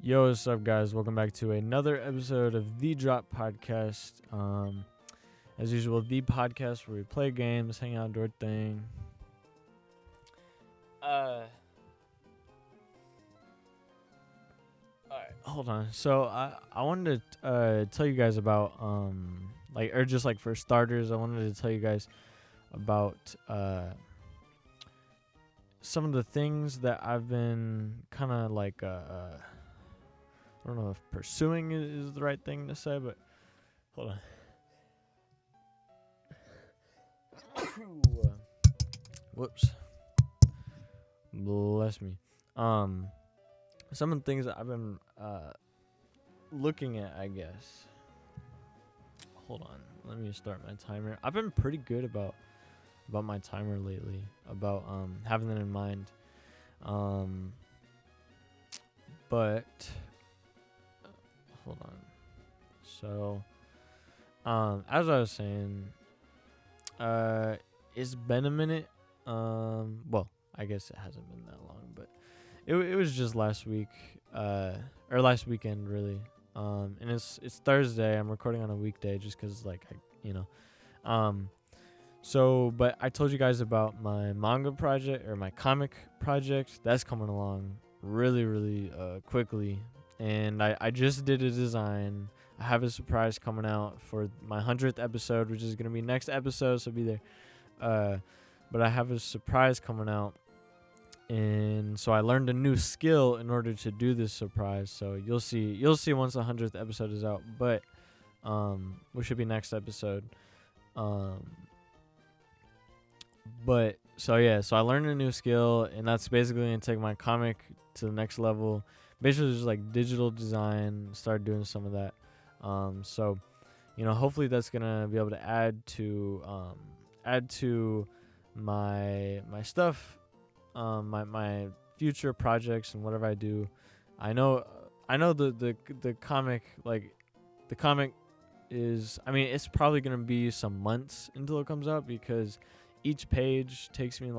Yo, what's up, guys? Welcome back to another episode of The Drop Podcast. As usual, the podcast where we play games, hang out, do our thing. Alright, hold on. So I wanted to tell you guys about for starters, I wanted to tell you guys about some of the things that I've been kind of I don't know if pursuing is the right thing to say, but hold on. Whoops. Bless me. Some of the things that I've been looking at, I guess. Hold on. Let me start my timer. I've been pretty good about my timer lately, about having that in mind. But hold on. So, as I was saying, it's been a minute. Well, I guess it hasn't been that long, but it was just last week, or last weekend, really. And it's Thursday. I'm recording on a weekday just 'cause So, but I told you guys about my manga project or my comic project. That's coming along really quickly. And I just did a design. I have a surprise coming out for my 100th episode, which is going to be next episode, so be there. But I have a surprise coming out. And so I learned a new skill in order to do this surprise. So you'll see once the 100th episode is out. But which should be next episode. But so I learned a new skill, and that's basically going to take my comic to the next level. Basically just like digital design, start doing some of that. So hopefully that's going to be able to add to my stuff, my future projects and whatever I do. I know the comic, the comic is, it's probably going to be some months until it comes out, because each page takes me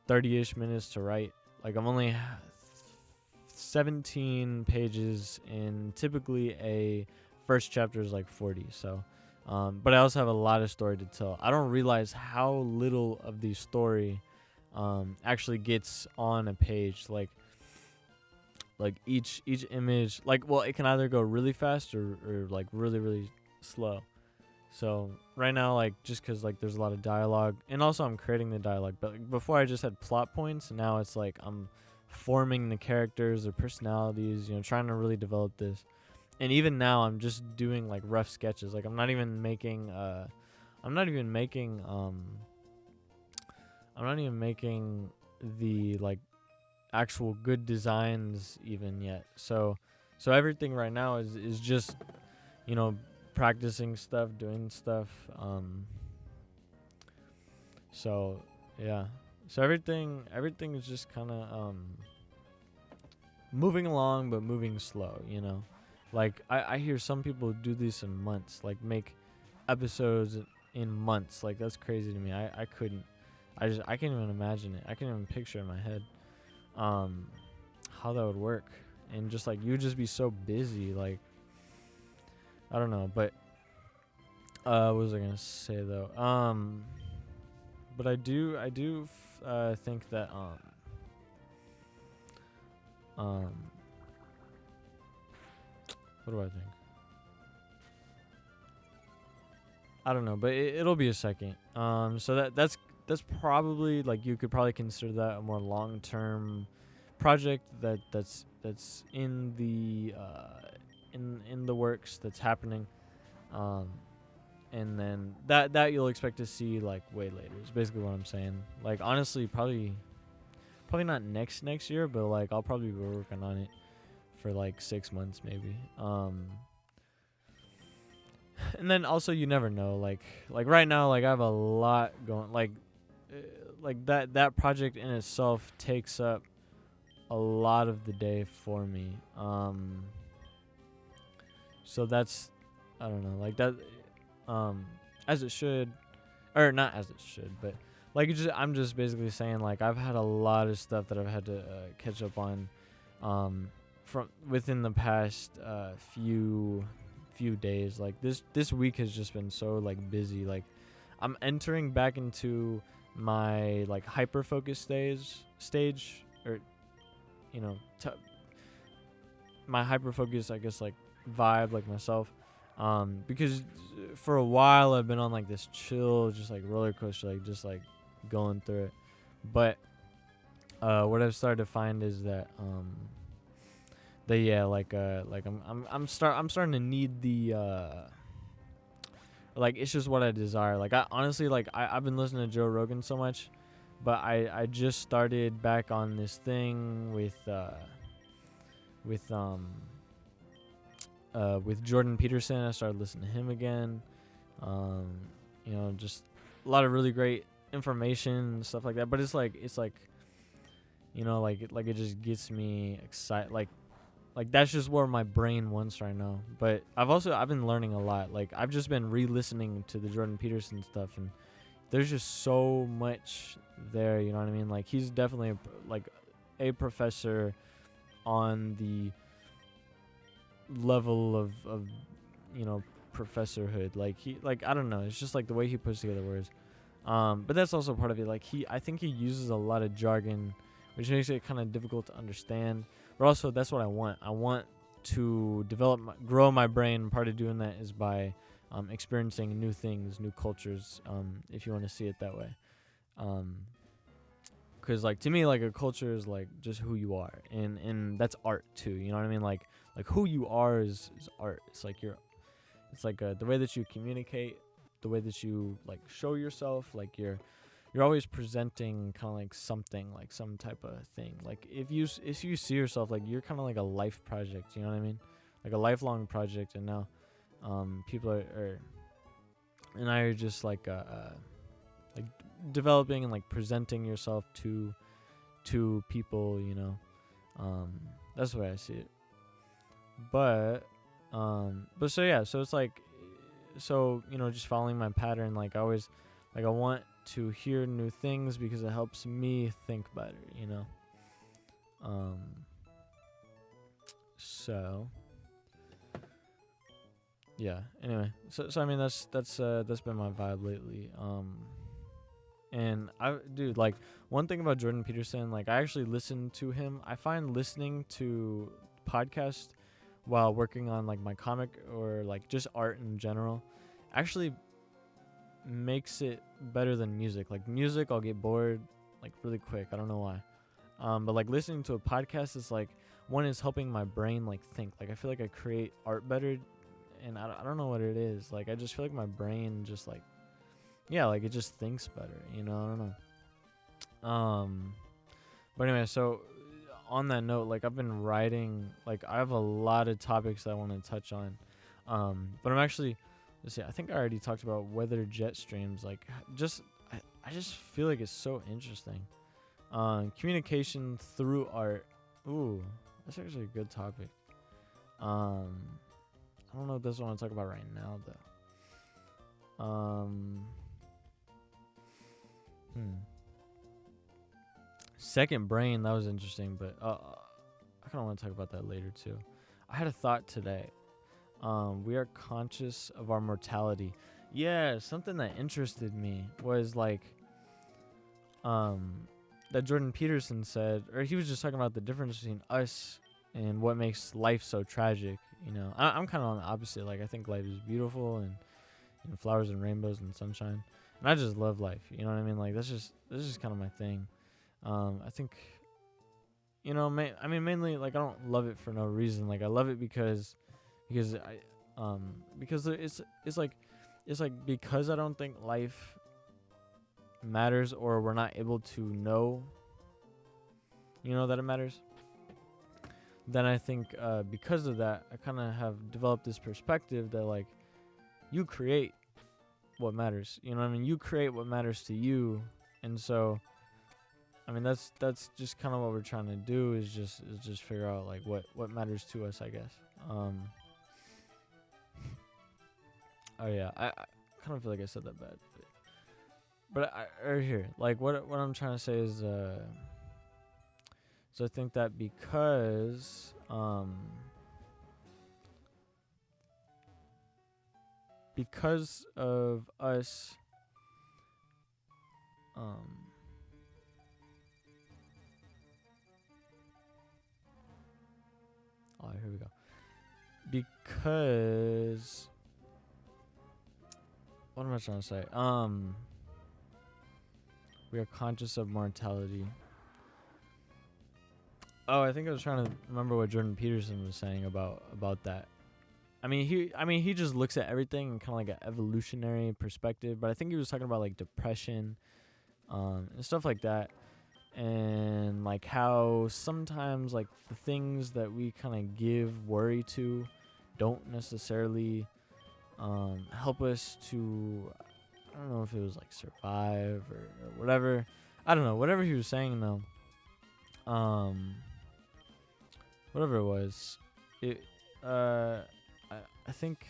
30-ish minutes to write. I'm only 17 pages, and typically a first chapter is 40. So, but I also have a lot of story to tell. I don't realize how little of the story actually gets on a page. Each image, it can either go really fast or really slow. So right now, just because there's a lot of dialogue, and also I'm creating the dialogue, but before I just had plot points, and now it's I'm forming the characters, their personalities, trying to really develop this. And even now I'm just doing rough sketches. I'm not even making the actual good designs even yet. So everything right now is just practicing stuff, doing stuff. So yeah. So everything is just kind of moving along, but moving slow. I hear some people do this in months, make episodes in months. That's crazy to me. I couldn't. I can't even imagine it. I can't even picture in my head how that would work. And just you would just be so busy. I don't know, but what was I gonna say though? But I do think that what do I think? I don't know, but it'll be a second. So that's probably you could probably consider that a more long-term project that's in the in the works, that's happening. And then that you'll expect to see way later. Is basically what I'm saying. Honestly, probably not next year, but I'll probably be working on it for 6 months maybe. And then also you never know. Right now, I have a lot going. That project in itself takes up a lot of the day for me. So that's, I don't know, that. As it should, or not as it should, but I'm just basically saying I've had a lot of stuff that I've had to catch up on, from within the past few days. Like this week has just been so like busy. Like I'm entering back into my like hyper focus stage, or you know, my hyper focus, I guess, like vibe, like myself. Because for a while I've been on like this chill, just like roller coaster, like just like going through it. But what I've started to find is that I'm starting to need the like it's just what I desire. Like I honestly, like I've been listening to Joe Rogan so much, but I just started back on this thing with Jordan Peterson. I started listening to him again. Just a lot of really great information and stuff like that. But it's like it just gets me excited. Like that's just where my brain wants right now. But I've been learning a lot. Like I've just been re-listening to the Jordan Peterson stuff, and there's just so much there. You know what I mean? Like he's definitely a professor on the level of professorhood. I don't know. It's just like the way he puts together words. But that's also part of it. Like I think he uses a lot of jargon, which makes it kind of difficult to understand. But also, that's what I want. I want to grow my brain. Part of doing that is by experiencing new things, new cultures, if you want to see it that way. Because, like, to me, like, a culture is, like, just who you are. And that's art, too. You know what I mean? Like who you are is art. It's like the way that you communicate, the way that you, like, show yourself. Like, you're always presenting kind of like something, like some type of thing. Like if you see yourself, like you're kind of like a life project, you know what I mean? Like a lifelong project. And now people are and I are just like developing and like presenting yourself to people, you know. That's the way I see it. But so yeah, so it's like, so, you know, just following my pattern. Like I want to hear new things because it helps me think better, you know. So yeah. Anyway, so I mean that's been my vibe lately. And like one thing about Jordan Peterson, like I actually listen to him. I find listening to podcasts while working on like my comic or like just art in general actually makes it better than music. Like music, I'll get bored like really quick. I don't know why. But like listening to a podcast is like, one is helping my brain like think. Like I feel like I create art better, and I don't know what it is. Like I just feel like my brain just like, yeah, like it just thinks better. You know, I don't know. But anyway, so on that note, like I've been writing. Like I have a lot of topics that I want to touch on. But I'm actually, let's see, I think I already talked about weather jet streams. Like I just feel like it's so interesting. Communication through art. Ooh, that's actually a good topic. I don't know if that's what I want to talk about right now though. Second brain, that was interesting, but I kind of want to talk about that later too. I had a thought today. We are conscious of our mortality. Yeah, something that interested me was like, that Jordan Peterson said, or he was just talking about the difference between us and what makes life so tragic. You know, I'm kind of on the opposite. Like I think life is beautiful and flowers and rainbows and sunshine, and I just love life. You know what I mean? Like that's just kind of my thing. I think, you know, mainly like I don't love it for no reason. Like I love it because it's like because I don't think life matters, or we're not able to know, you know, that it matters. Then I think because of that, I kind of have developed this perspective that like you create what matters. You know what I mean? You create what matters to you, and so. I mean that's just kind of what we're trying to do is just figure out like what matters to us, I guess. Oh yeah, I kind of feel like I said that bad, but right here, like what I'm trying to say is so I think that because because of us here we go. Because what am I trying to say? We are conscious of mortality. Oh, I think I was trying to remember what Jordan Peterson was saying about that. I mean, he just looks at everything in kind of like an evolutionary perspective, but I think he was talking about like depression, and stuff like that, and like how sometimes like the things that we kind of give worry to don't necessarily help us to, I don't know if it was like survive or whatever. I don't know, whatever he was saying though. Whatever it was, I think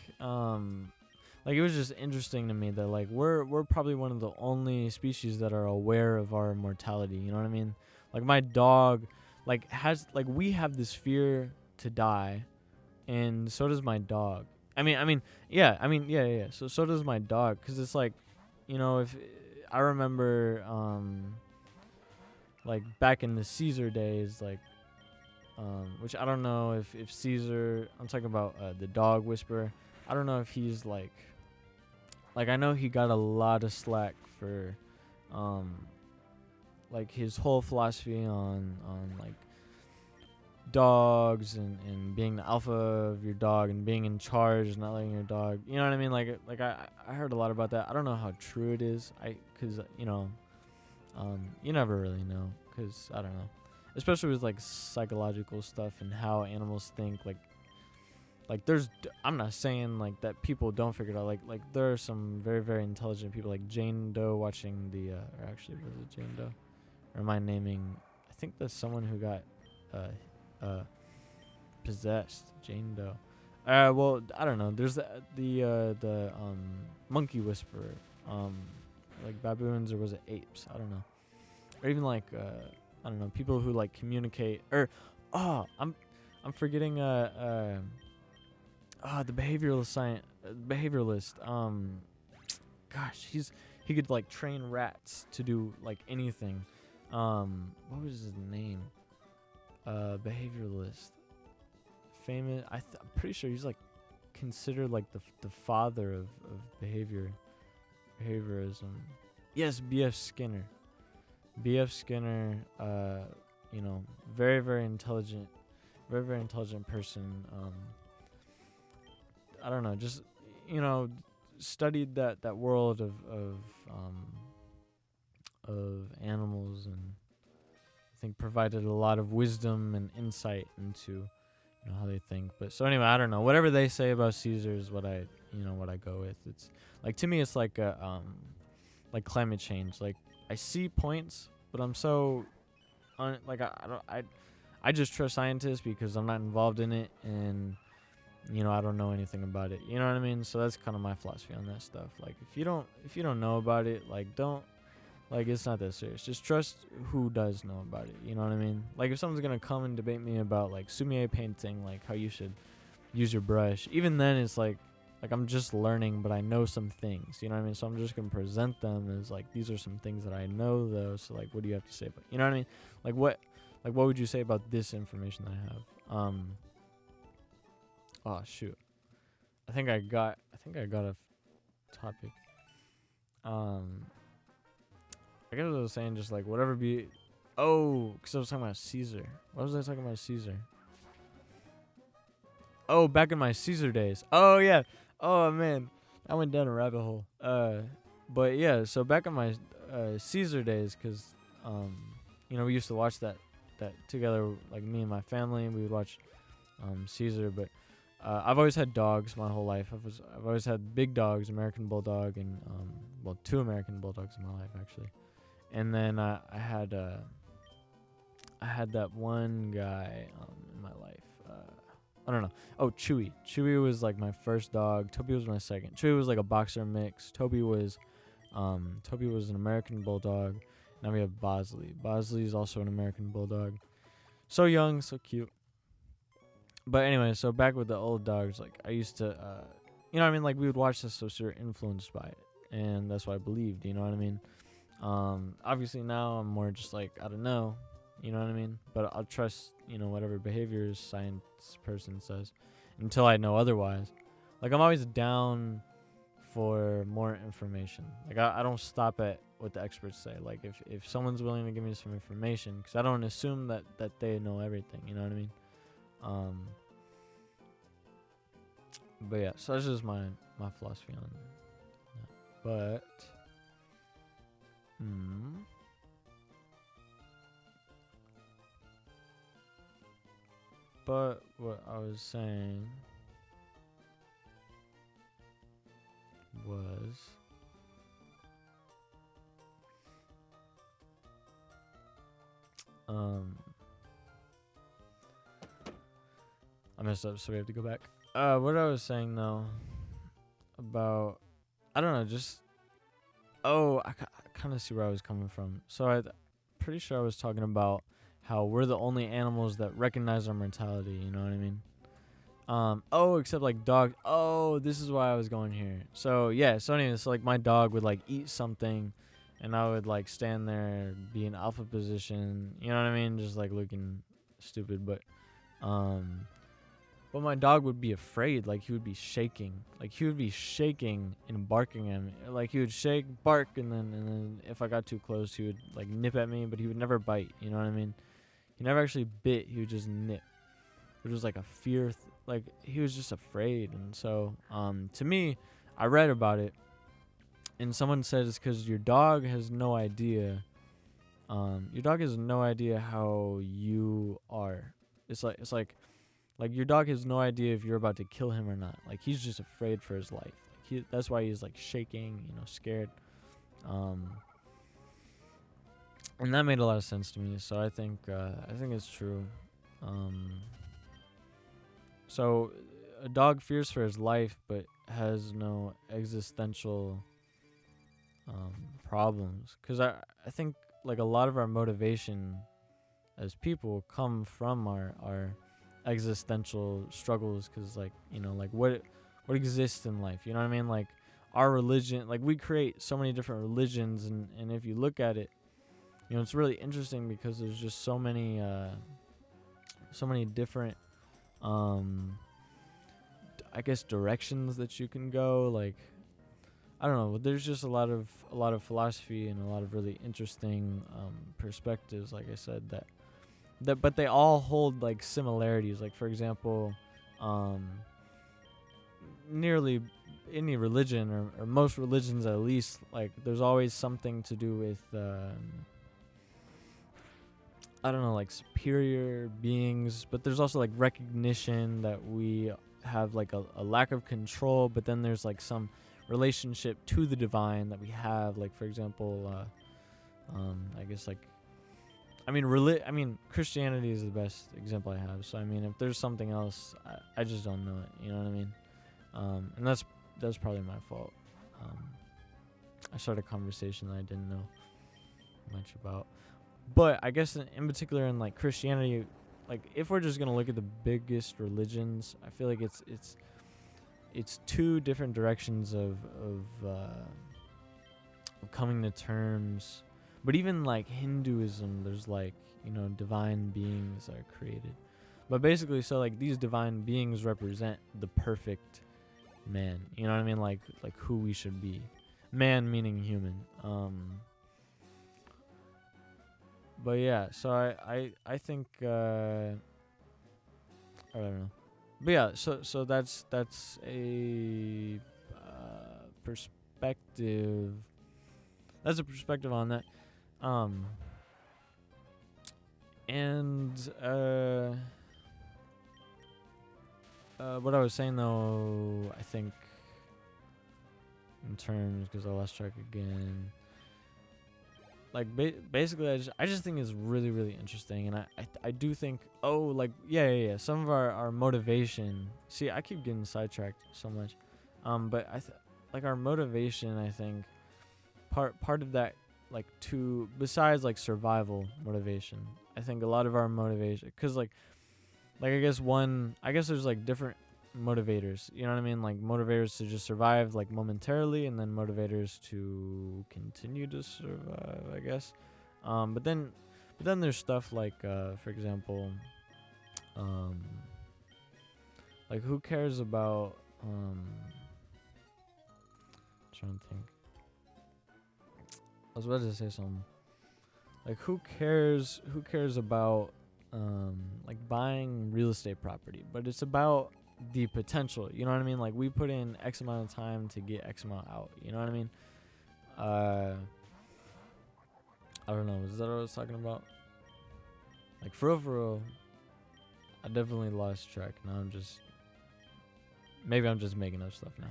like it was just interesting to me that like we're probably one of the only species that are aware of our mortality. You know what I mean? Like my dog, like we have this fear to die, and so does my dog. Yeah. So does my dog, because it's like, if I remember, like back in the Caesar days, like, which I don't know if Caesar, I'm talking about the dog whisperer. I don't know if he's like I know he got a lot of slack for, like his whole philosophy on like dogs and being the alpha of your dog and being in charge, not letting your dog, you know what I mean? Like I heard a lot about that. I don't know how true it is. Cause you never really know, cause I don't know, especially with like psychological stuff and how animals think. Like there's, I'm not saying like that people don't figure it out. Like there are some very, very intelligent people like Jane Doe watching the, or actually was it Jane Doe? Or am I naming, I think that's someone who got, possessed, Jane Doe. Well, I don't know. There's the monkey whisperer. Like baboons, or was it apes? I don't know. Or even like I don't know, people who like communicate, or I'm forgetting the behavioralist. Gosh, he could like train rats to do like anything. What was his name? Behavioralist. Famous. I'm pretty sure he's like considered like the father of behaviorism. Yes, B.F. Skinner. B.F. Skinner. Very, very intelligent. Very, very intelligent person. I don't know, just studied that world of animals, and I think provided a lot of wisdom and insight into how they think. But so anyway, I don't know. Whatever they say about Caesar is what I go with. It's like, to me, it's like like climate change. Like I see points, but I'm so I just trust scientists because I'm not involved in it, and I don't know anything about it. You know what I mean? So that's kind of my philosophy on that stuff. Like if you don't know about it, like don't, like it's not that serious. Just trust who does know about it. You know what I mean? Like if someone's gonna come and debate me about like sumi painting, like how you should use your brush, even then it's like I'm just learning, but I know some things. You know what I mean? So I'm just gonna present them as like, these are some things that I know though. So like, what do you have to say about? You know what I mean? Like what would you say about this information that I have? Oh shoot, I think I got a topic. I guess I was saying just like whatever be. Oh, because I was talking about Caesar. What was I talking about Caesar? Oh, back in my Caesar days. Oh yeah. Oh man, I went down a rabbit hole. But yeah. So back in my Caesar days, because we used to watch that together, like me and my family. We would watch Caesar, but. I've always had dogs my whole life. I've always had big dogs, American Bulldog, and 2 American Bulldogs in my life actually. And then I had that one guy in my life. I don't know. Oh, Chewy. Chewy was like my first dog. Toby was my second. Chewy was like a boxer mix. Toby was an American Bulldog. Now we have Bosley. Bosley is also an American Bulldog. So young, so cute. But anyway, so back with the old dogs, like I used to, you know what I mean? Like we would watch this, so we were influenced by it, and that's what I believed. You know what I mean? Obviously now I'm more just like I don't know, you know what I mean? But I'll trust whatever behaviors science person says until I know otherwise. Like I'm always down for more information. Like I don't stop at what the experts say. Like if someone's willing to give me some information, because I don't assume that they know everything. You know what I mean? Um, but yeah, so that's just my philosophy on that. But but what I was saying was I messed up, so we have to go back. What I was saying though about I don't know, just I kind of see where I was coming from. So I'm pretty sure I was talking about how we're the only animals that recognize our mortality. You know what I mean? Except like dogs. Oh, this is why I was going here. So yeah. So anyway, so like my dog would like eat something, and I would like stand there, be in alpha position. You know what I mean? Just like looking stupid, but my dog would be afraid. Like he would be shaking. Like he would be shaking and barking at me. Like he would shake, bark, and then if I got too close, he would like nip at me. But he would never bite. You know what I mean? He never actually bit. He would just nip, which was like a fear. Like he was just afraid. And so, to me, I read about it, and someone said it's because your dog has no idea. Your dog has no idea how you are. Like your dog has no idea if you're about to kill him or not. Like he's just afraid for his life. That's why he's like shaking, scared. And that made a lot of sense to me. So I think it's true. So a dog fears for his life, but has no existential problems. Because I think like a lot of our motivation as people come from our existential struggles, because like like what exists in life, you know what I mean? Like our religion, like we create so many different religions, and if you look at it, it's really interesting because there's just so many different I guess directions that you can go. Like I don't know, there's just a lot of philosophy and a lot of really interesting perspectives, like I said, but they all hold like similarities. Like for example, nearly any religion or most religions at least, like there's always something to do with I don't know, like superior beings, but there's also like recognition that we have like a lack of control, but then there's like some relationship to the divine that we have. Like for example, I guess like I mean, Christianity is the best example I have. So I mean, if there's something else, I just don't know it. You know what I mean? And that's probably my fault. I started a conversation that I didn't know much about. But I guess in particular in like Christianity, like if we're just gonna look at the biggest religions, I feel like it's two different directions of coming to terms. But even like Hinduism, there's like divine beings that are created. But basically, so like these divine beings represent the perfect man. You know what I mean? Like who we should be. Man meaning human. But yeah, so I think I don't know. But yeah, so that's a perspective. That's a perspective on that. And what I was saying though, I think in terms, because I lost track again. Like basically, I just think it's really really interesting, and I do think yeah. Some of our motivation. See, I keep getting sidetracked so much, but like our motivation. I think part of that, like besides like survival motivation. I think a lot of our motivation, because like like I guess there's like different motivators, you know what I mean? Like motivators to just survive like momentarily, and then motivators to continue to survive, I guess. But then there's stuff like for example, um like who cares about trying to think. I was about to say something. Like who cares about like buying real estate property, but it's about the potential, you know what I mean? Like we put in X amount of time to get X amount out, you know what I mean? I don't know, is that what I was talking about? Like for real, I definitely lost track. Now maybe I'm just making up stuff now.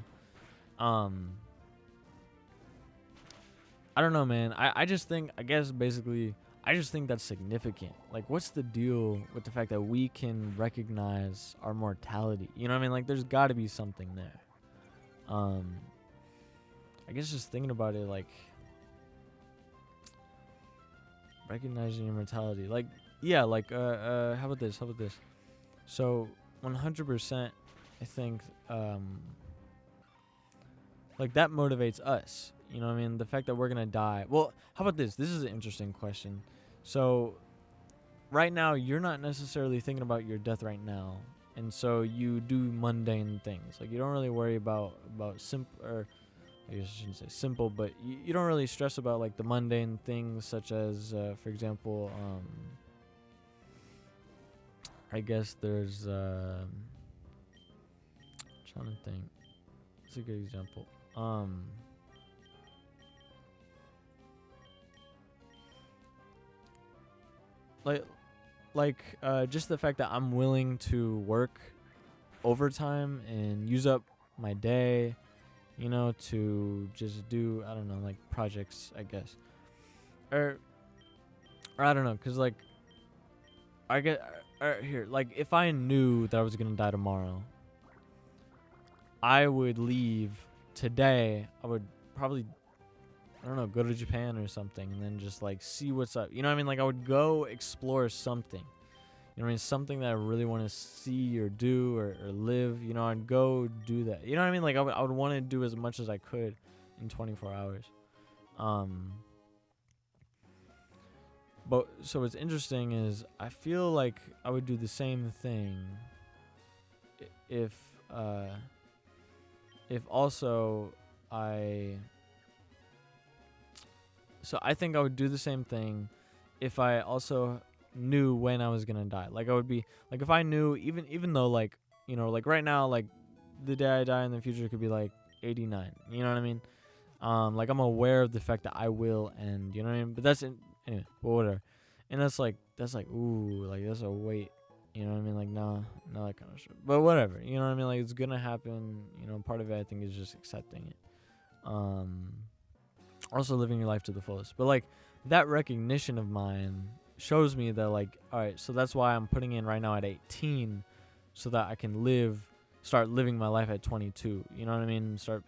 I don't know, man. I just think, I guess basically, I just think that's significant. Like, what's the deal with the fact that we can recognize our mortality? You know what I mean? Like, there's got to be something there. I guess just thinking about it, like, recognizing your mortality. Like, yeah, like, how about this? So, 100%, I think, like, that motivates us. You know what I mean? The fact that we're going to die. Well, how about this? This is an interesting question. So, right now, you're not necessarily thinking about your death right now. And so, you do mundane things. Like, you don't really worry about simple, or I guess I shouldn't say simple, but you don't really stress about, like, the mundane things, such as, for example, I guess there's, trying to think. It's a good example. Just the fact that I'm willing to work overtime and use up my day, you know, to just do, I don't know, like projects, I guess, or I don't know, cause like I get here, like if I knew that I was gonna die tomorrow, I would leave today. I would probably, I don't know, go to Japan or something, and then just like see what's up. You know what I mean? Like I would go explore something. You know what I mean? Something that I really want to see or do or live. You know, I'd go do that. You know what I mean? Like I would want to do as much as I could in 24 hours. But so what's interesting is I feel like I would do the same thing if also I. So I think I would do the same thing if I also knew when I was gonna die. Like I would be like if I knew even though like, you know, like right now, like the day I die in the future could be like 89. You know what I mean? Like I'm aware of the fact that I will end. You know what I mean? But anyway. But whatever. And that's like ooh, like that's a weight. You know what I mean? Like no, that kind of shit. But whatever. You know what I mean? Like it's gonna happen. You know, part of it I think is just accepting it. Also living your life to the fullest. But like that recognition of mine shows me that like, all right, so that's why I'm putting in right now at 18 so that I can start living my life at 22. You know what I mean? Start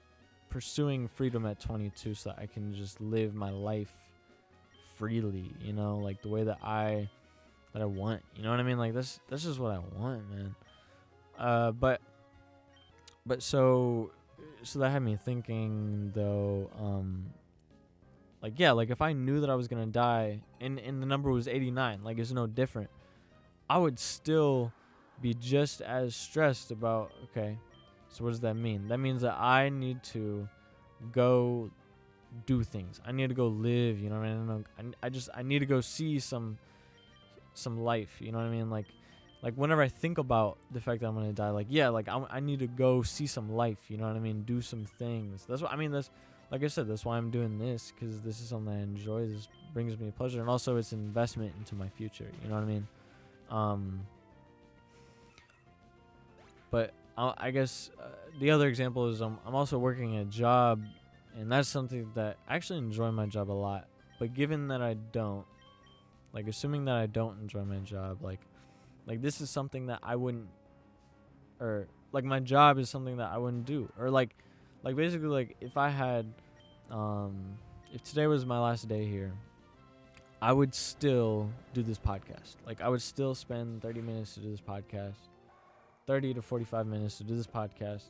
pursuing freedom at 22 so that I can just live my life freely, you know, like the way that I want. You know what I mean? Like that's just what I want, man. But so that had me thinking though, like, yeah, like if I knew that I was going to die and the number was 89, like it's no different, I would still be just as stressed about, okay, so what does that mean? That means that I need to go do things. I need to go live, you know what I mean? I need to go see some life, you know what I mean? Like whenever I think about the fact that I'm going to die, like, yeah, like I need to go see some life, you know what I mean? Do some things. That's what I mean. Like I said, that's why I'm doing this, because this is something I enjoy. This brings me pleasure, and also it's an investment into my future. You know what I mean? But I guess the other example is I'm also working a job, and that's something that I actually enjoy my job a lot. But given that I don't, like assuming that I don't enjoy my job, like this is something that I wouldn't, or like my job is something that I wouldn't do, or like basically like if I had, if today was my last day here, I would still do this podcast. Like, I would still spend 30 minutes to do this podcast, 30 to 45 minutes to do this podcast.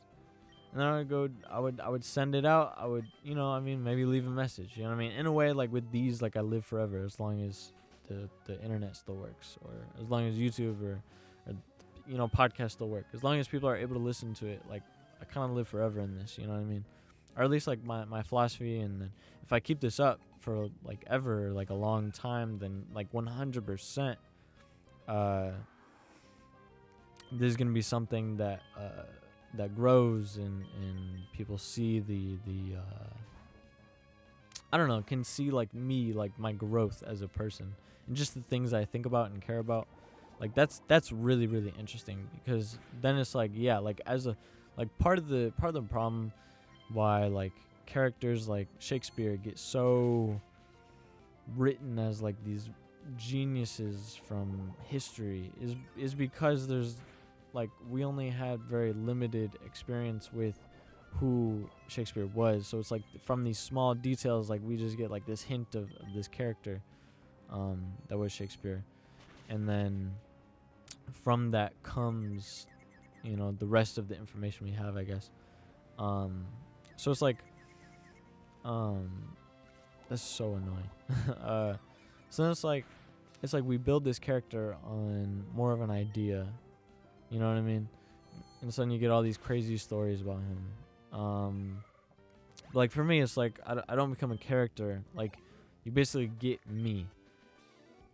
And then I would send it out. I would, maybe leave a message. You know what I mean? In a way, like with these, like I live forever as long as the internet still works, or as long as YouTube or podcasts still work. As long as people are able to listen to it, like I kind of live forever in this. You know what I mean? Or at least like my philosophy. And then if I keep this up for like ever, like a long time, then like 100%, there's gonna be something that grows and people see the I don't know, can see like me, like my growth as a person and just the things I think about and care about. Like that's really, really interesting, because then it's like, yeah, like as a like part of the problem why like characters like Shakespeare get so written as like these geniuses from history is because there's like we only had very limited experience with who Shakespeare was. So it's like from these small details, like we just get like this hint of this character that was Shakespeare. And then from that comes, the rest of the information we have, I guess. So it's like, that's so annoying. So then it's like we build this character on more of an idea. You know what I mean? And so then you get all these crazy stories about him. But like for me, it's like I don't become a character. Like you basically get me,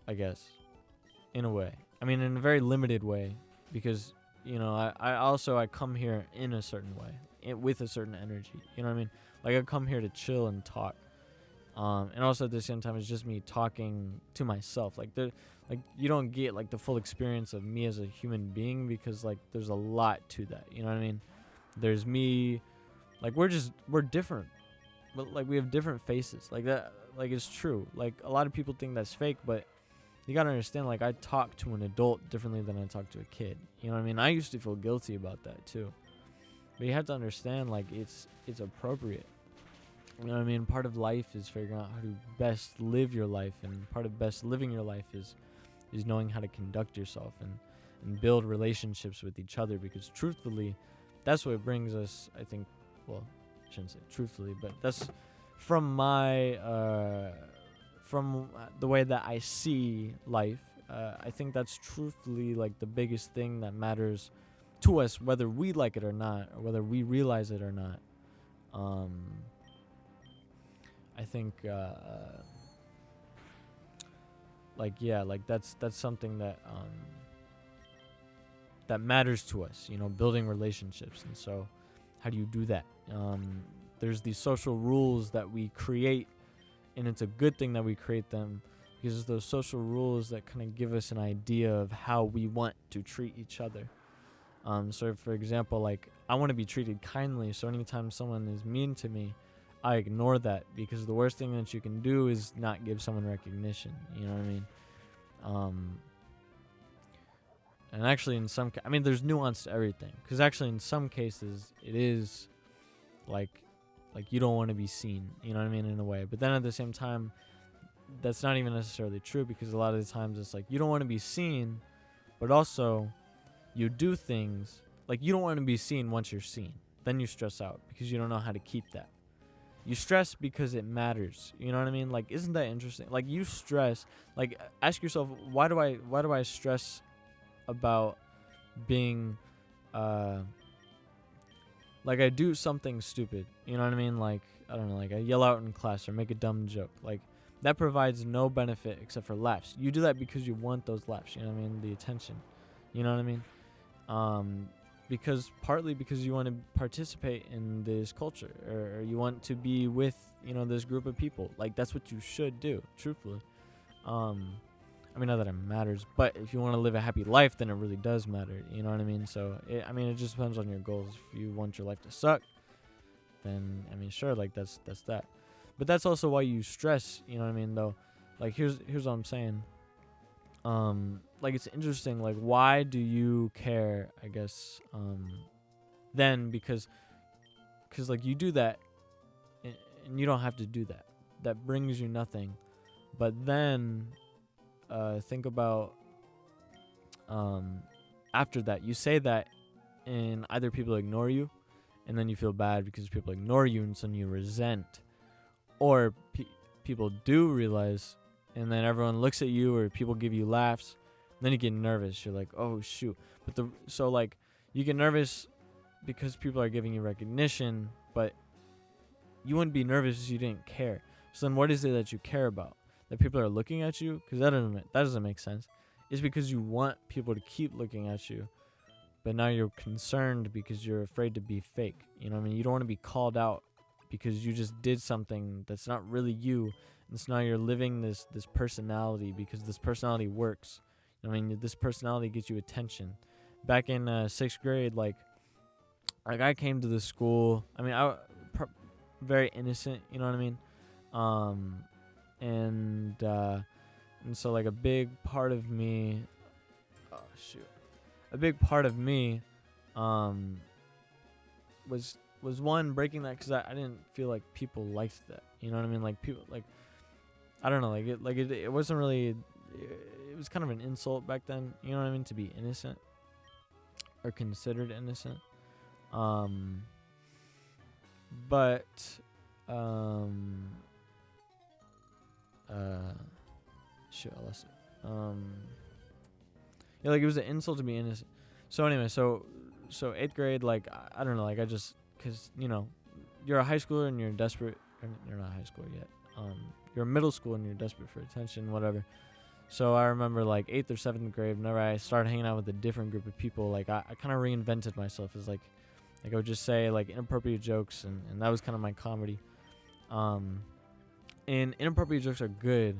I guess, in a way. I mean, in a very limited way, because I come here in a certain way, with a certain energy. You know what I mean? Like I come here to chill and talk. And also at the same time, it's just me talking to myself. Like you don't get like the full experience of me as a human being, because like there's a lot to that. You know what I mean? There's me, like we're different, but like we have different faces. Like that, like it's true. Like a lot of people think that's fake, but you gotta understand. Like I talk to an adult differently than I talk to a kid. You know what I mean? I used to feel guilty about that too, but you have to understand like it's appropriate. You know what I mean? Part of life is figuring out how to best live your life, and part of best living your life is knowing how to conduct yourself and build relationships with each other, because truthfully, that's what brings us, I think, well, I shouldn't say truthfully, but that's from my, from the way that I see life, I think that's truthfully like the biggest thing that matters to us, whether we like it or not, or whether we realize it or not. I think, that's something that that matters to us, building relationships. And so how do you do that? There's these social rules that we create, and it's a good thing that we create them, because it's those social rules that kind of give us an idea of how we want to treat each other. So for example, like I want to be treated kindly, so anytime someone is mean to me, I ignore that, because the worst thing that you can do is not give someone recognition. You know what I mean? And actually there's nuance to everything, because actually in some cases it is like you don't want to be seen, you know what I mean, in a way. But then at the same time, that's not even necessarily true, because a lot of the times it's like you don't want to be seen, but also you do things like you don't want to be seen. Once you're seen, then you stress out because you don't know how to keep that. You stress because it matters. You know what I mean? Like, isn't that interesting? Like, you stress. Like, ask yourself, why do I stress about being, like I do something stupid. You know what I mean? Like, I don't know, like I yell out in class or make a dumb joke. Like, that provides no benefit except for laughs. You do that because you want those laughs. You know what I mean? The attention. You know what I mean? Partly because you want to participate in this culture, or you want to be with, this group of people. Like, that's what you should do, truthfully. I mean, not that it matters, but if you want to live a happy life, then it really does matter. You know what I mean? So, it just depends on your goals. If you want your life to suck, then, sure, like, that's that. But that's also why you stress, you know what I mean, though? Like, here's what I'm saying. Like, it's interesting, like, why do you care, I guess, then, because like, you do that, and you don't have to do that. That brings you nothing, But then think about after that, you say that, and either people ignore you, and then you feel bad because people ignore you, and so you resent, or people do realize, and then everyone looks at you, or people give you laughs, and then you get nervous. You're like, oh shoot. But so like you get nervous because people are giving you recognition, but you wouldn't be nervous if you didn't care. So then what is it that you care about? That people are looking at you? Because that doesn't make sense. It's because you want people to keep looking at you, but now you're concerned because you're afraid to be fake. You know what I mean? You don't want to be called out because you just did something that's not really you, and so now you're living this personality because this personality works. I mean, this personality gets you attention. Back in 6th grade, like I came to the school. I mean, very innocent. You know what I mean? And so like a big part of me, was one, breaking that because I didn't feel like people liked that. You know what I mean? Like people, like I don't know, it wasn't really. It was kind of an insult back then. You know what I mean? To be innocent or considered innocent. But shit, I lost it. Yeah, like it was an insult to be innocent. So anyway, so 8th grade, like I don't know, like I just, cause you know, you're a high schooler and you're desperate. You're not a high schooler yet. You're a middle school and you're desperate for attention, whatever. So I remember like 8th or 7th grade, whenever I started hanging out with a different group of people, like I kind of reinvented myself as like I would just say like inappropriate jokes, and that was kind of my comedy. And inappropriate jokes are good,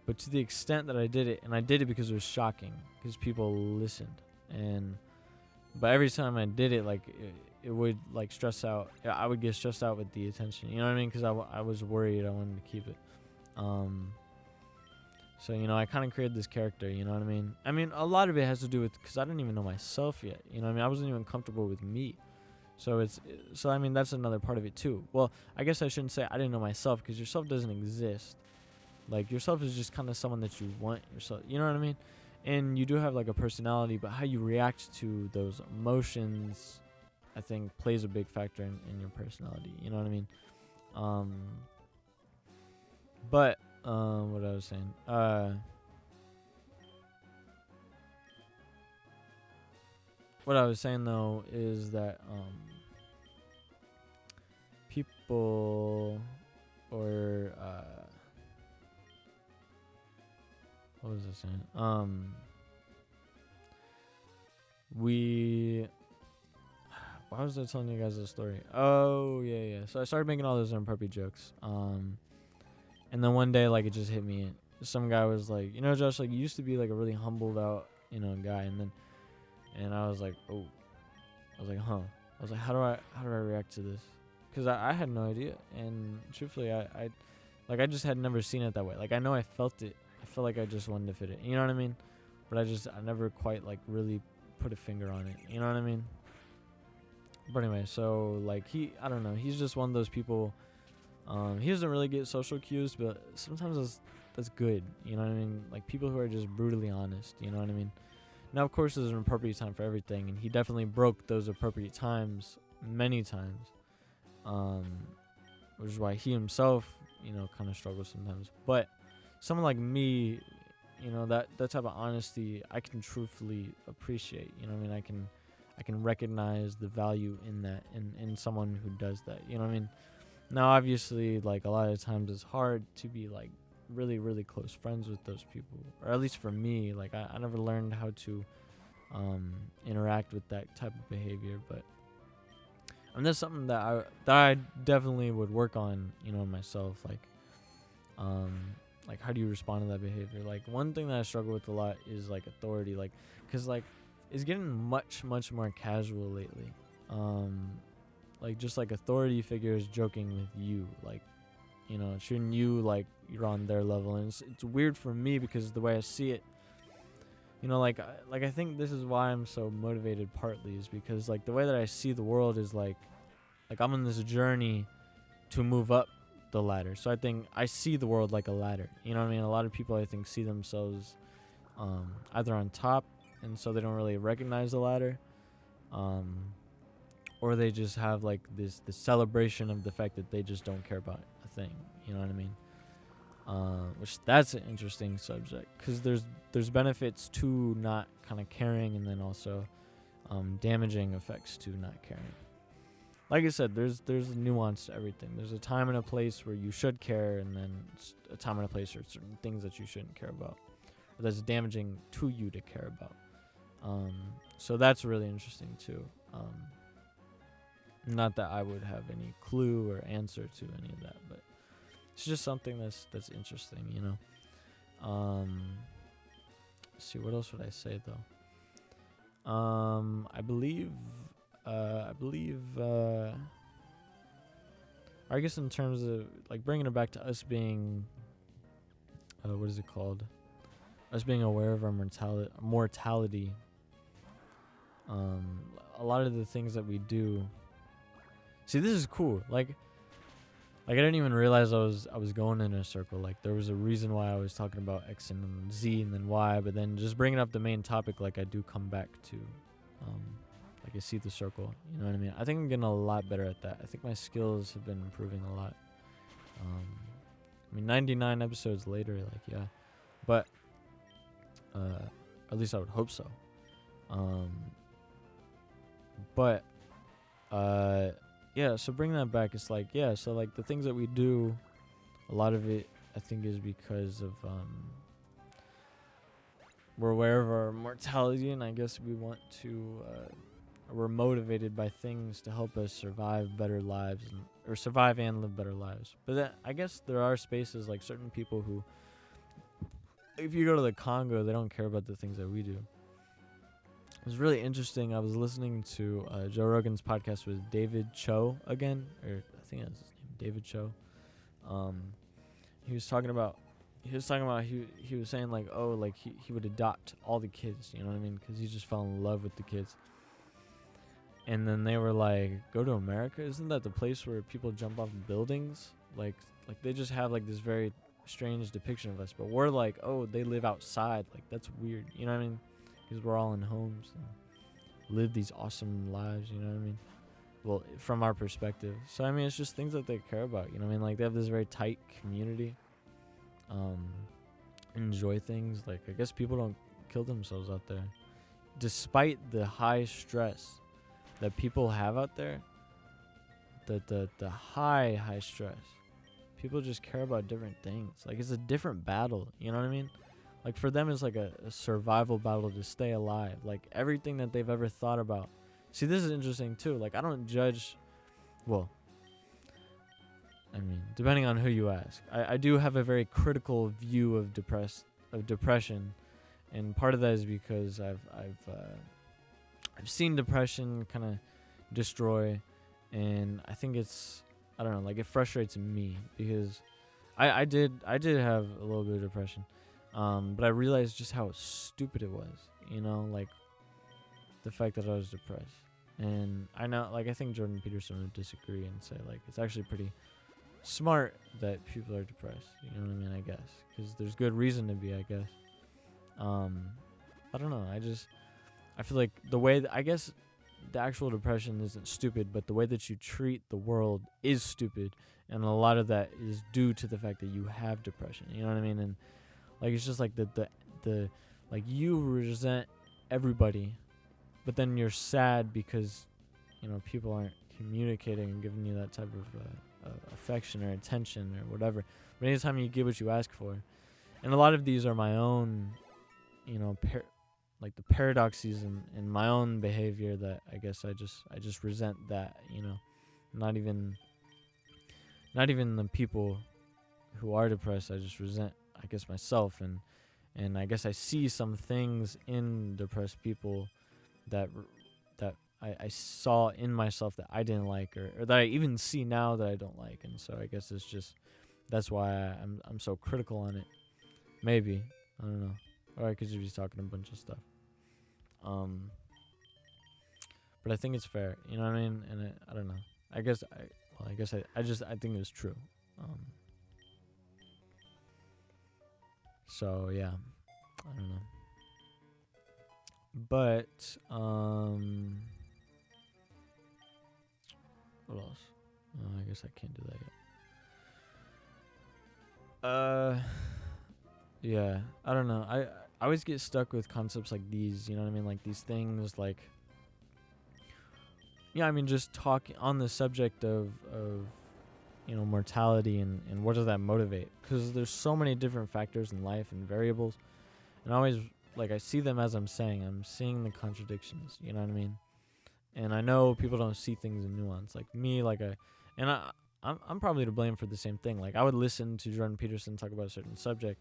but to the extent that I did it, and I did it because it was shocking, because people listened, but every time I did it, like it would like stress out. I would get stressed out with the attention, you know what I mean? Because I was worried. I wanted to keep it. So, you know, I kind of created this character, you know what I mean? I mean, a lot of it has to do with, because I didn't even know myself yet, you know what I mean? I wasn't even comfortable with me. So I mean, that's another part of it too. Well, I guess I shouldn't say I didn't know myself, because yourself doesn't exist. Like, yourself is just kind of someone that you want yourself, you know what I mean? And you do have like a personality, but how you react to those emotions, I think, plays a big factor in your personality, you know what I mean? But what I was saying, what I was saying though is that people, or what was I saying? Why was I telling you guys this story? Oh yeah. So I started making all those inappropriate jokes. And then one day, like, it just hit me. Some guy was like, you know, Josh, like, you used to be like a really humbled out, you know, guy, and I was like, oh, I was like, huh. I was like, how do I react to this? Because I had no idea, and truthfully, I just had never seen it that way. Like, I know I felt it. I felt like I just wanted to fit it. You know what I mean? But I never quite like really put a finger on it. You know what I mean? But anyway, so like I don't know. He's just one of those people. He doesn't really get social cues, but sometimes that's good. You know what I mean? Like people who are just brutally honest. You know what I mean? Now, of course, there's an appropriate time for everything, and he definitely broke those appropriate times many times. Which is why he himself, you know, kind of struggles sometimes. But someone like me, you know, that type of honesty, I can truthfully appreciate. You know what I mean? I can recognize the value in that, in someone who does that. You know what I mean? Now, obviously, like, a lot of times it's hard to be, like, really, really close friends with those people. Or at least for me, like, I never learned how to interact with that type of behavior. But I mean, that's something that I definitely would work on, you know, myself. Like, how do you respond to that behavior? Like, one thing that I struggle with a lot is, like, authority. Like, because, like, it's getting much, much more casual lately. Like, just, like, authority figures joking with you. Like, you know, treating you like you're on their level. And it's weird for me because the way I see it, you know, like I think this is why I'm so motivated partly is because, like, the way that I see the world is, like I'm on this journey to move up the ladder. So I think I see the world like a ladder. You know what I mean? A lot of people, I think, see themselves either on top, and so they don't really recognize the ladder, or they just have like this celebration of the fact that they just don't care about a thing. You know what I mean? Which that's an interesting subject, because there's benefits to not kind of caring, and then also damaging effects to not caring. Like I said, there's nuance to everything. There's a time and a place where you should care, and then a time and a place for certain things that you shouldn't care about, or that's damaging to you to care about. So that's really interesting too. Not that I would have any clue or answer to any of that, but it's just something that's interesting, you know. Let's see, what else would I say though? I believe, I guess in terms of like bringing it back to us being, what is it called? Us being aware of our mortality. A lot of the things that we do. See, this is cool. Like I didn't even realize I was going in a circle. Like there was a reason why I was talking about X and Z and then Y, but then just bringing up the main topic, like I do come back to, like I see the circle. You know what I mean? I think I'm getting a lot better at that. I think my skills have been improving a lot. I mean, 99 episodes later, like yeah, but at least I would hope so. But yeah, so bringing that back, it's like, yeah, so like the things that we do, a lot of it I think is because of we're aware of our mortality, and I guess we want to we're motivated by things to help us survive better lives, or survive and live better lives. But then I guess there are spaces like certain people who, if you go to the Congo, they don't care about the things that we do. It was really interesting. I was listening to Joe Rogan's podcast with David Cho again, or I think that's his name, David Cho. He was saying like, oh, like he would adopt all the kids, you know what I mean? Because he just fell in love with the kids. And then they were like, go to America? Isn't that the place where people jump off buildings? Like they just have like this very strange depiction of us. But we're like, oh, they live outside. Like that's weird, you know what I mean? Because we're all in homes and live these awesome lives, you know what I mean? Well, from our perspective. So, I mean, it's just things that they care about, you know what I mean? Like, they have this very tight community. Enjoy things. Like, I guess people don't kill themselves out there. Despite the high stress that people have out there, the high stress, people just care about different things. Like, it's a different battle, you know what I mean? Like, for them, it's like a survival battle to stay alive. Like, everything that they've ever thought about. See, this is interesting, too. Like, I don't judge... Well, I mean, depending on who you ask. I do have a very critical view of depression. And part of that is because I've seen depression kind of destroy. And I think it's... I don't know. Like, it frustrates me. Because I did have a little bit of depression. But I realized just how stupid it was, you know, like the fact that I was depressed. And I know, like, I think Jordan Peterson would disagree and say, like, it's actually pretty smart that people are depressed, you know what I mean, I guess, because there's good reason to be, I guess. I don't know, I feel like the way, I guess the actual depression isn't stupid, but the way that you treat the world is stupid, and a lot of that is due to the fact that you have depression, you know what I mean, and like, it's just like the like, you resent everybody, but then you're sad because, you know, people aren't communicating and giving you that type of affection or attention or whatever. But anytime you get what you ask for, and a lot of these are my own, you know, like the paradoxes in my own behavior that I guess I just resent that, you know, not even the people who are depressed. I just resent, I guess, myself, and I guess I see some things in depressed people that I saw in myself that I didn't like, or that I even see now that I don't like, and so I guess it's just, that's why I'm so critical on it. Maybe, I don't know, or I could just be talking a bunch of stuff. But I think it's fair, you know what I mean? And I don't know. I think it was true. So yeah, I don't know. But what else? I guess I can't do that yet. Yeah, I don't know. I always get stuck with concepts like these. You know what I mean? Like these things, like yeah. I mean, just talk on the subject of mortality and what does that motivate? Because there's so many different factors in life and variables, and I always I see them as I'm seeing the contradictions. You know what I mean? And I know people don't see things in nuance. Like me, I'm probably to blame for the same thing. Like I would listen to Jordan Peterson talk about a certain subject,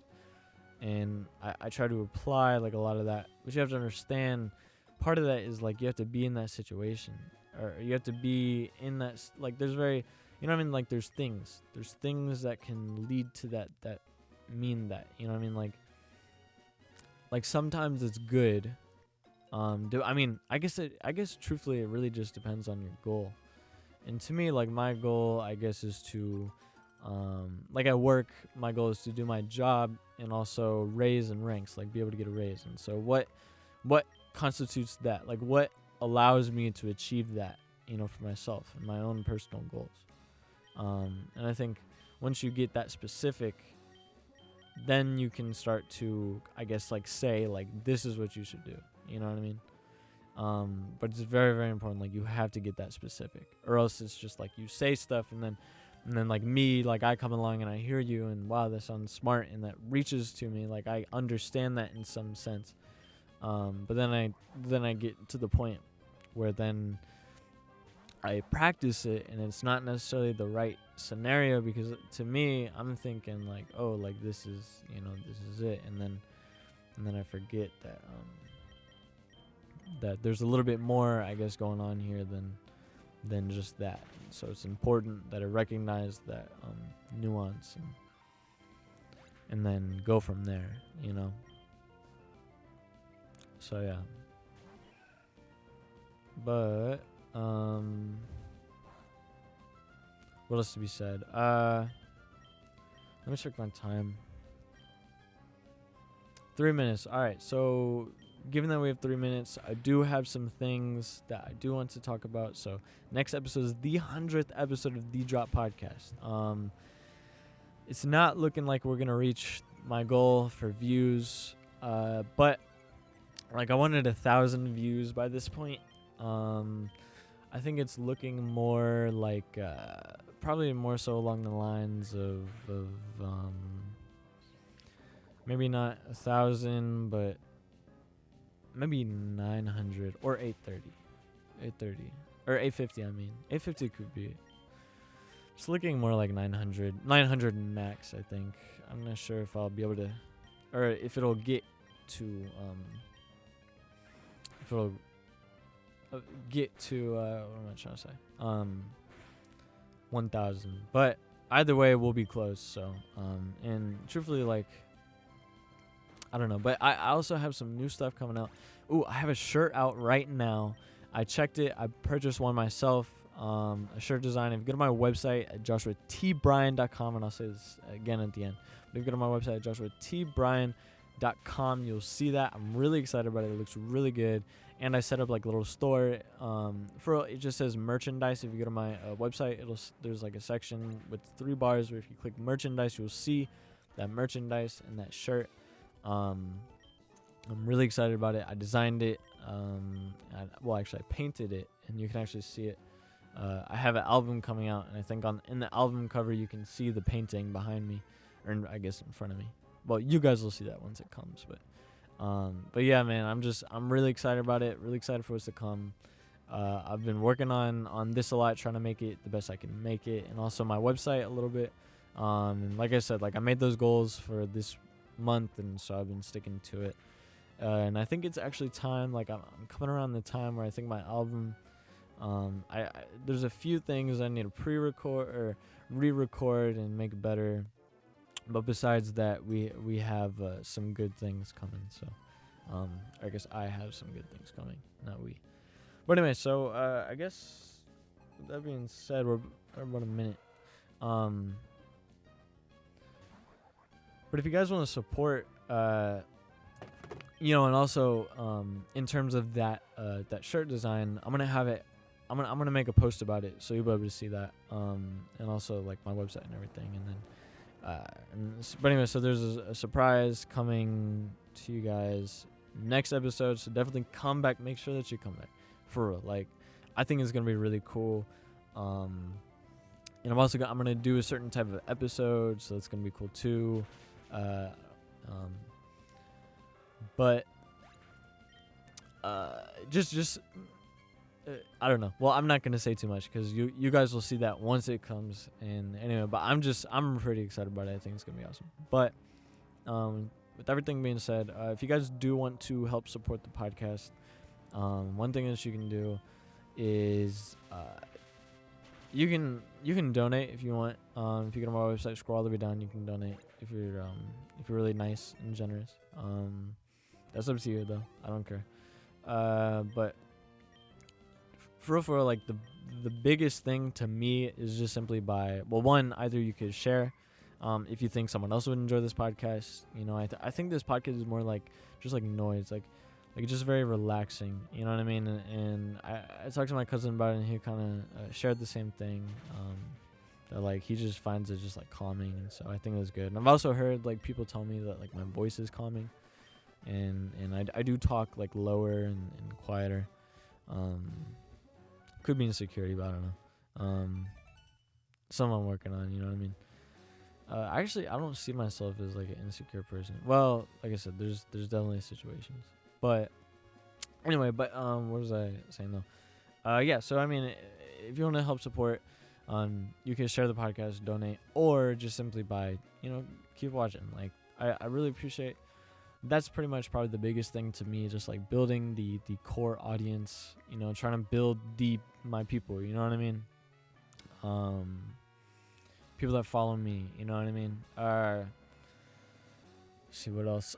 and I try to apply like a lot of that. But you have to understand, part of that is like you have to be in that situation, or you have to be in that there's very, you know what I mean? Like there's things that can lead to that mean that, you know what I mean? Like sometimes it's good. I guess truthfully it really just depends on your goal. And to me, like my goal, I guess, is to at work, my goal is to do my job and also raise in ranks, like be able to get a raise. And so what constitutes that? Like what allows me to achieve that, for myself and my own personal goals. And I think once you get that specific, then you can start to, I guess, say, this is what you should do. You know what I mean? But it's very, very important. Like, you have to get that specific, or else it's just you say stuff and then me, I come along and I hear you and wow, that sounds smart and that reaches to me. Like, I understand that in some sense. But then I get to the point where then I practice it and it's not necessarily the right scenario, because to me, I'm thinking this is, this is it. And then I forget that there's a little bit more, I guess, going on here than just that. So it's important that I recognize that nuance and then go from there, So yeah. But what else to be said? Let me check my time. 3 minutes. All right. So given that we have 3 minutes, I do have some things that I do want to talk about. So next episode is the 100th episode of The Drop Podcast. It's not looking like we're gonna reach my goal for views, but I wanted 1,000 views by this point. I think it's looking more probably more so along the lines of maybe not 1,000, but maybe 900 or 830 or 850. I mean, 850 could be. It's looking more like 900 max. I think. I'm not sure if I'll be able to, or if it'll get to if it'll get to what am I trying to say? 1,000. But either way, we'll be close. So and truthfully, I don't know, but I also have some new stuff coming out. Ooh, I have a shirt out right now. I checked it. I purchased one myself. A shirt design. If you go to my website at joshuatbryan.com, and I'll say this again at the end, but if you go to my website at joshuatbryan.com, you'll see that. I'm really excited about it. It looks really good. And I set up a little store. It just says merchandise. If you go to my website, there's a section with 3 bars where if you click merchandise, you'll see that merchandise and that shirt. I'm really excited about it. I designed it. I painted it, and you can actually see it. I have an album coming out, and I think in the album cover you can see the painting behind me, or I guess in front of me. Well, you guys will see that once it comes, but yeah, man, I'm really excited about it. Really excited for what's to come. I've been working on this a lot, trying to make it the best I can make it, and also my website a little bit. And like I said, I made those goals for this month, and so I've been sticking to it. And I think it's actually time. I'm coming around the time where I think my album. There's a few things I need to pre-record or re-record and make better, but besides that, we have some good things coming. So, I guess I have some good things coming, not we. But anyway, so I guess with that being said, we're about a minute. But if you guys want to support And also in terms of that shirt design, I'm gonna make a post about it, so you'll be able to see that, and also like my website and everything, and then but anyway, so there's a surprise coming to you guys next episode, so definitely come back. Make sure that you come back for real. Like, I think it's gonna be really cool. And I'm gonna do a certain type of episode, so it's gonna be cool too. But just I don't know. Well, I'm not gonna say too much because you guys will see that once it comes. And anyway, but I'm pretty excited about it. I think it's gonna be awesome. But with everything being said, if you guys do want to help support the podcast, one thing that you can do is you can donate if you want. If you go to my website, scroll all the way down, you can donate if you're really nice and generous. That's up to you though. I don't care. But for real, like the biggest thing to me is just simply one, either you could share, if you think someone else would enjoy this podcast. I think this podcast is more like just like noise, like just very relaxing. You know what I mean? And I talked to my cousin about it, and he kind of shared the same thing. That like he just finds it just like calming, and so I think it was good. And I've also heard like people tell me that like my voice is calming, and I do talk like lower and quieter. Could be insecurity, but I don't know. Something I'm working on. You know what I mean? Actually, I don't see myself as like an insecure person. Well, like I said, there's definitely situations. But anyway, what was I saying though? Yeah. So I mean, if you want to help support, you can share the podcast, donate, or just simply keep watching. Like I really appreciate. That's pretty much probably the biggest thing to me, just like building the core audience. Trying to build my people. You know what I mean? People that follow me. You know what I mean? Let's see what else.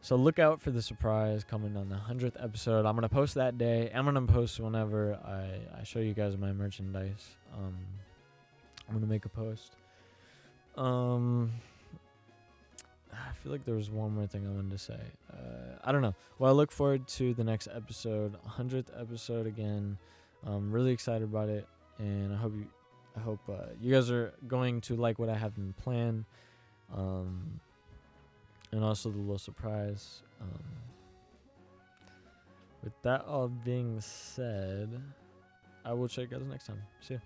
So look out for the surprise coming on the 100th episode. I'm going to post that day. I'm going to post whenever I show you guys my merchandise. I'm going to make a post. I feel like there was one more thing I wanted to say. I don't know. Well, I look forward to the next episode, 100th episode again. I'm really excited about it, and I hope you guys are going to like what I have in plan. And also the little surprise. With that all being said, I will check you guys next time. See ya.